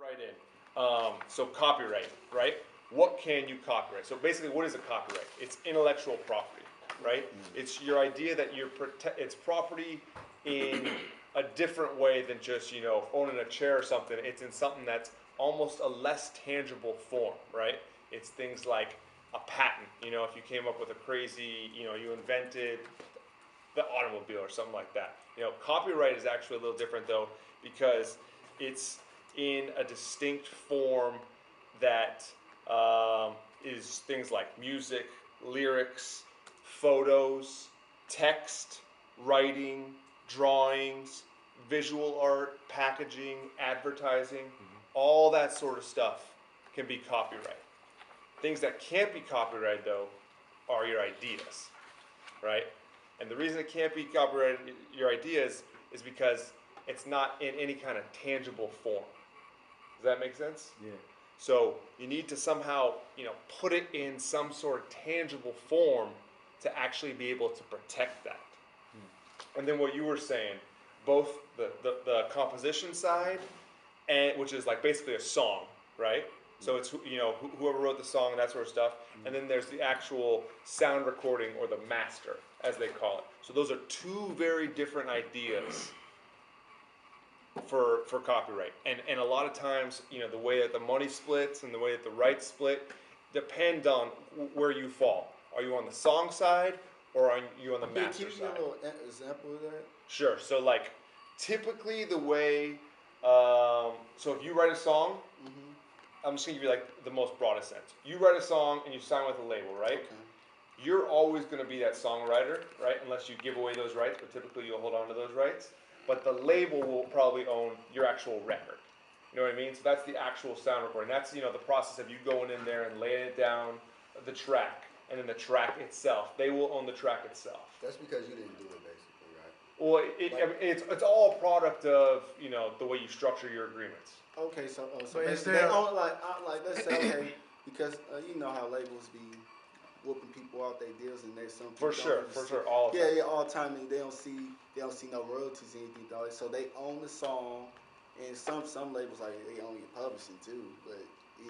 right in. So copyright, right? What can you copyright? So basically, what is a copyright? It's intellectual property, right? It's your idea that it's property in a different way than just, owning a chair or something. It's in something that's almost a less tangible form, right? It's things like a patent. If you came up with a crazy, you invented the automobile or something like that. Copyright is actually a little different though, because it's in a distinct form that is things like music, lyrics, photos, text, writing, drawings, visual art, packaging, advertising, all that sort of stuff can be copyright. Things that can't be copyrighted though are your ideas, right? And the reason it can't be copyrighted, your ideas, is because it's not in any kind of tangible form. Does that make sense? Yeah. So you need to somehow, put it in some sort of tangible form to actually be able to protect that. And then what you were saying, both the composition side, and which is like basically a song, right? So it's whoever wrote the song and that sort of stuff, and then there's the actual sound recording or the master, as they call it. So those are two very different ideas for copyright, and a lot of times, the way that the money splits and the way that the rights split depend on where you fall. Are you on the song side or are you on the master Can you side? give a little example of that? Sure. So like, typically the way, so if you write a song, I'm just gonna give you like the most broadest sense. You write a song and you sign with a label, right? Okay. You're always gonna be that songwriter, right? Unless you give away those rights, but typically you'll hold on to those rights. But the label will probably own your actual record. You know what I mean? So that's the actual sound recording. That's, the process of you going in there and laying it down, the track, and then the track itself. They will own the track itself. That's because you didn't do it, basically, right? Well, it's all a product of, the way you structure your agreements. Okay, so But is basically, there- let's say, okay, because you know how labels be whooping people out their deals, and they some people For sure, all the yeah, time. yeah, all the time, and they don't see no royalties or anything, dog. So they own the song, and some labels like they own your publishing too, but.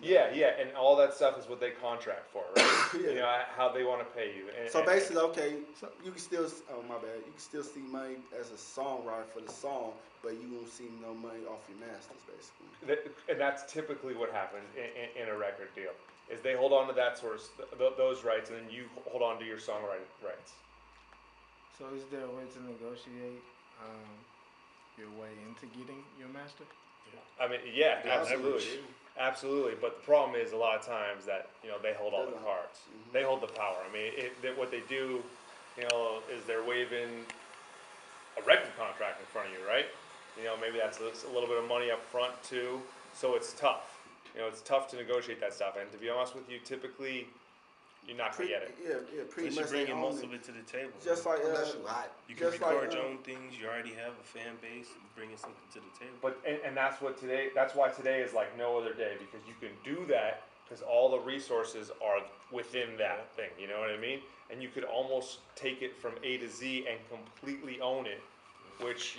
Yeah, and all that stuff is what they contract for, right? Yeah. How they want to pay you. So basically, okay, you can still, my bad, you can still see money as a songwriter for the song, but you won't see no money off your masters, basically. And that's typically what happens in a record deal, is they hold on to that sort of those rights, and then you hold on to your songwriting rights. So is there a way to negotiate your way into getting your master? I mean, yeah, absolutely. But the problem is a lot of times that they hold all the cards. They hold the power. I mean, what they do, is they're waving a record contract in front of you, right? Maybe that's a little bit of money up front too. So it's tough. It's tough to negotiate that stuff. And to be honest with you, typically you're not gonna get it. Yeah, pretty Unless much. you're bringing most of it to the table. Just like Unless you hot. you can just record like, your own things. You already have a fan base. You're bringing something to the table. But and that's why today is like no other day, because you can do that because all the resources are within that thing. You know what I mean? And you could almost take it from A to Z and completely own it, which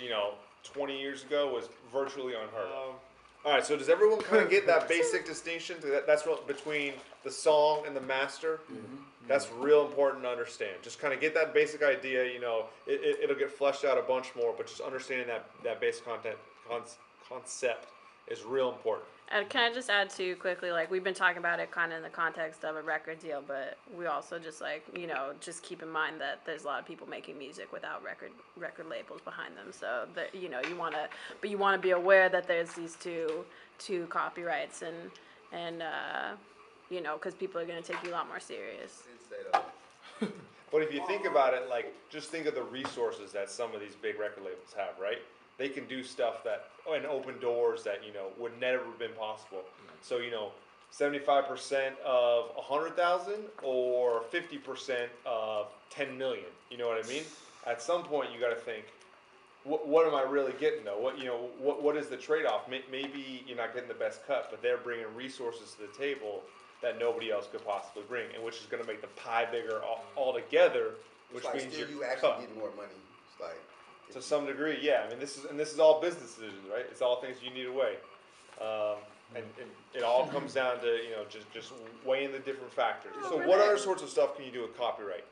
20 years ago was virtually unheard of. All right, so does everyone kind of get that basic distinction? That's what between the song and the master. That's real important to understand. Just kind of get that basic idea. It'll get fleshed out a bunch more, but just understanding that basic concept is real important. And can I just add too quickly, like we've been talking about it kind of in the context of a record deal, but we also just just keep in mind that there's a lot of people making music without record labels behind them. So that you want to be aware that there's these two copyrights and because people are going to take you a lot more serious. But if you think about it, like just think of the resources that some of these big record labels have, right? They can do stuff and open doors that would never have been possible. So 75% of 100,000 or 50% of 10 million. You know what I mean? At some point, you got to think, what am I really getting though? What is the trade-off? Maybe you're not getting the best cut, but they're bringing resources to the table that nobody else could possibly bring, and which is going to make the pie bigger altogether. Which it's like means still you you actually get more money. It's like. To some degree, yeah. I mean, this is all business decisions, right? It's all things you need to weigh. all comes down to, you know, just weighing the different factors. So what other sorts of stuff can you do with copyright?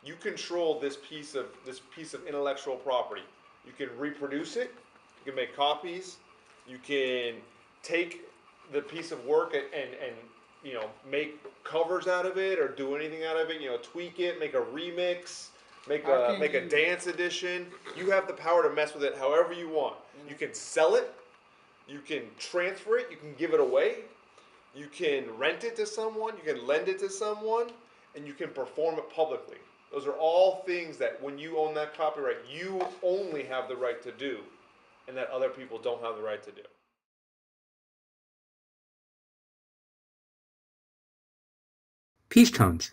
You control this piece of intellectual property. You can reproduce it, you can make copies, you can take the piece of work and you know, make covers out of it or do anything out of it, you know, tweak it, make a remix, make a dance edition. You have the power to mess with it however you want. You can sell it, you can transfer it, you can give it away, you can rent it to someone, you can lend it to someone, and you can perform it publicly. Those are all things that when you own that copyright, you only have the right to do, and that other people don't have the right to do. PeaceTones.